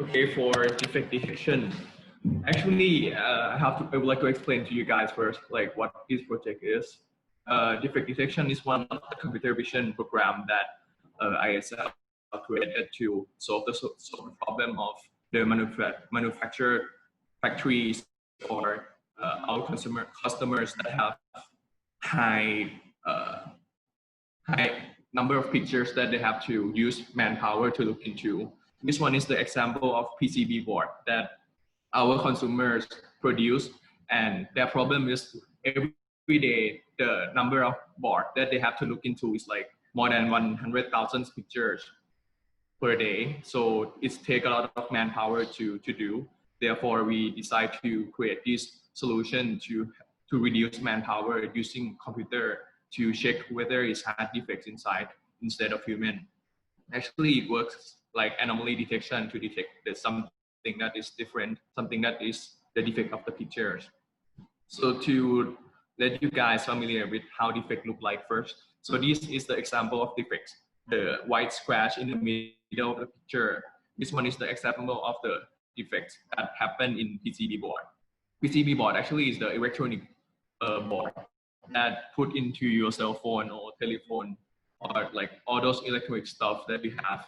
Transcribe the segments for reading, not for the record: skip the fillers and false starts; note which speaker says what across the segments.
Speaker 1: Okay, for defect detection, actually, I would like to explain to you guys first, like what this project is. Defect detection is one of the computer vision program that ISL created to solve the problem of the manufacturer factories or our customers that have high high number of pictures that they have to use manpower to look into. This one is the example of PCB board that our consumers produce, and their problem is every day the number of board that they have to look into is like more than 100,000 pictures per day. So it's take a lot of manpower to do. Therefore, we decide to create this solution to reduce manpower using computer to check whether it's had defects inside instead of human. Actually, it works like anomaly detection to detect there's something that is different, something that is the defect of the pictures. So to let you guys familiar with how defect look like first. So this is the example of defects. The white scratch in the middle of the picture. This one is the example of the defects that happen in PCB board. PCB board actually is the electronic board that put into your cell phone or telephone or like all those electronic stuff that we have.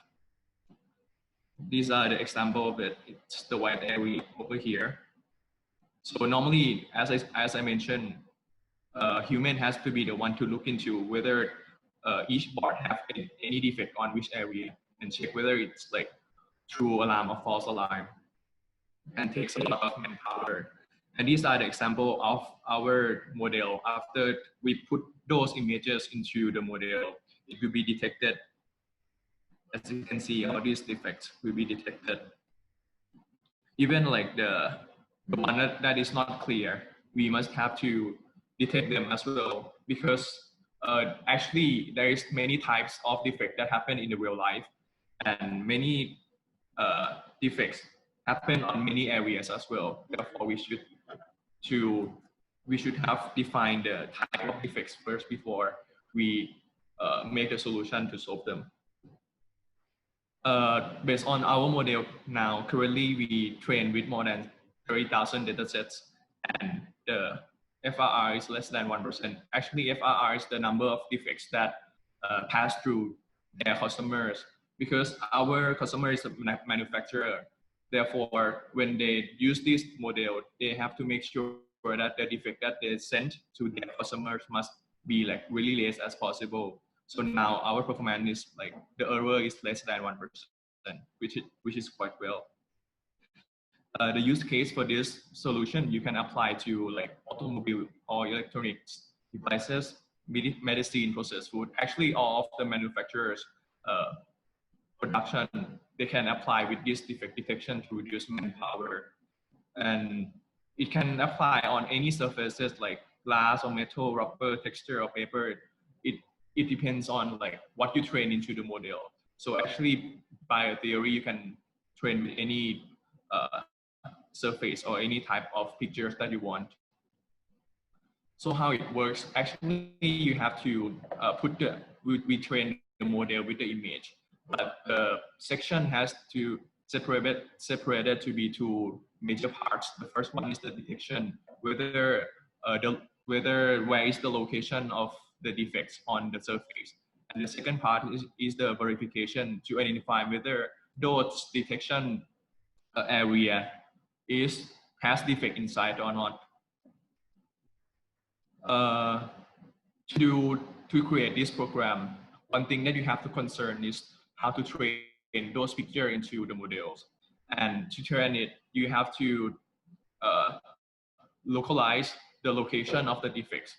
Speaker 1: These are the example of it. It's the white area over here. So normally, as I mentioned, human has to be the one to look into whether each board have any defect on which area and check whether it's like true alarm or false alarm, and takes a lot of manpower. And these are the example of our model. After we put those images into the model, it will be detected. As you can see, all these defects will be detected. Even like the one that is not clear, we must have to detect them as well, because actually there is many types of defect that happen in the real life, and many defects happen on many areas as well. Therefore, we should have defined the type of defects first before we make a solution to solve them. Based on our model now, currently we train with more than 30,000 datasets, and the FRR is less than 1%. Actually, FRR is the number of defects that pass through their customers, because our customer is a manufacturer. Therefore, when they use this model, they have to make sure that the defect that they send to their customers must be like really less as possible. So now our performance is like the error is less than 1%, which is quite well. The use case for this solution you can apply to like automobile or electronics devices, medicine, processed food. Actually, all of the manufacturers production, they can apply with this defect detection to reduce manpower, and it can apply on any surfaces like glass or metal, rubber, texture, or paper. It depends on like what you train into the model. So actually, by a theory, you can train with any surface or any type of pictures that you want. So how it works? Actually, you have to we train the model with the image, but the section has to separated to be two major parts. The first one is the detection, where is the location of the defects on the surface. And the second part is the verification to identify whether those detection area has defect inside or not. To create this program, one thing that you have to concern is how to train those pictures into the models. And to train it, you have to localize the location of the defects.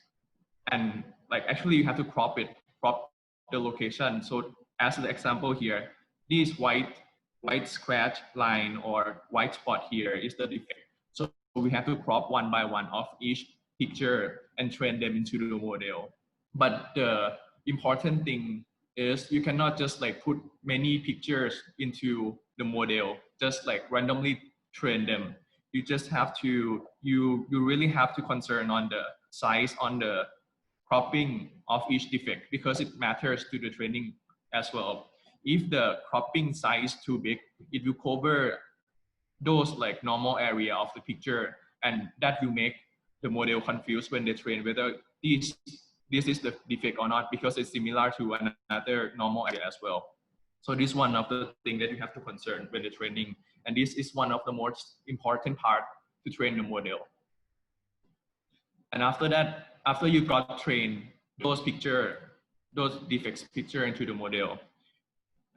Speaker 1: And like actually you have to crop the location. So as the example here, this white scratch line or white spot here is the defect. So we have to crop one by one of each picture and train them into the model. But the important thing is you cannot just like put many pictures into the model, just like randomly train them. You just have to, you really have to concern on the size, on the cropping of each defect, because it matters to the training as well. If the cropping size is too big, it will cover those like normal area of the picture, and that will make the model confused when they train whether this is the defect or not, because it's similar to another normal area as well. So this is one of the things that you have to concern when the training, and this is one of the most important part to train the model. And after that, after you got trained those defects picture into the model,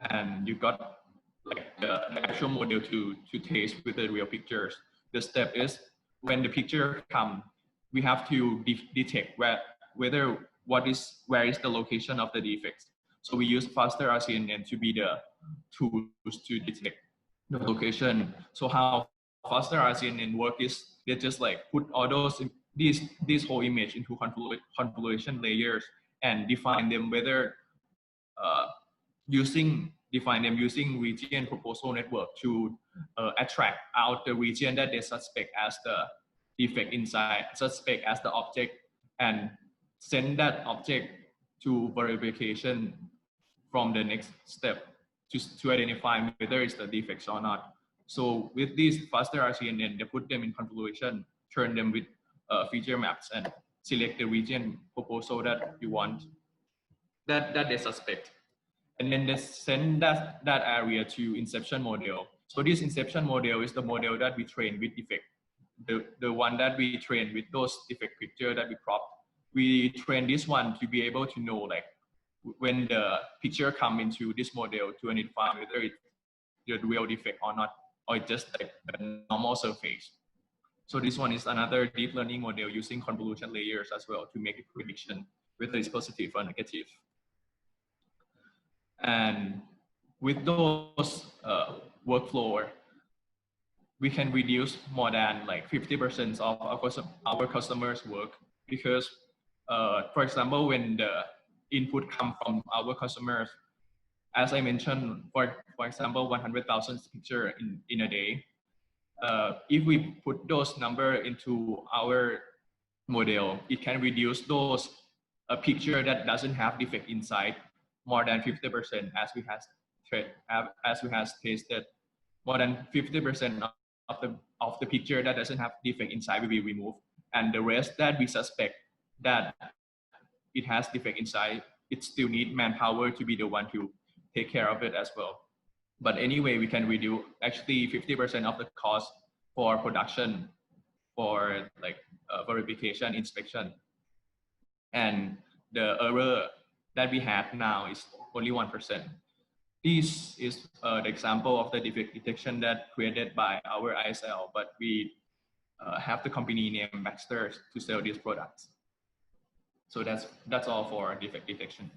Speaker 1: and you got like the actual model to taste with the real pictures, the step is when the picture come, we have to detect where is the location of the defects. So we use faster RCNN to be the tools to detect the location. So how faster RCNN work is they just like put all these whole image into convolution layers and define them whether define them using region proposal network to attract out the region that they suspect as the defect inside, suspect as the object, and send that object to verification from the next step to identify whether it's the defects or not. So with these faster RCNN, they put them in convolution, turn them with feature maps, and select the region proposal that you want, that they suspect. And then they send that area to inception model. So this inception model is the model that we train with defect. The one that we train with those defect picture that we cropped. We train this one to be able to know like when the picture come into this model to identify whether it's the real defect or not, or it's just like a normal surface. So this one is another deep learning model using convolution layers as well to make a prediction whether it's positive or negative. And with those workflow, we can reduce more than like 50% of our customers' work, because, for example, when the input come from our customers, as I mentioned, for example, 100,000 picture in a day. If we put those number into our model, it can reduce those picture that doesn't have defect inside more than 50%, as we has tasted. More than 50% of the picture that doesn't have defect inside will be removed, and the rest that we suspect that it has defect inside, it still need manpower to be the one to take care of it as well. But anyway, we can reduce actually 50% of the cost for production, for like verification, inspection, and the error that we have now is only 1%. This is the example of the defect detection that created by our ISL, but we have the company name Baxter to sell these products. So that's all for defect detection.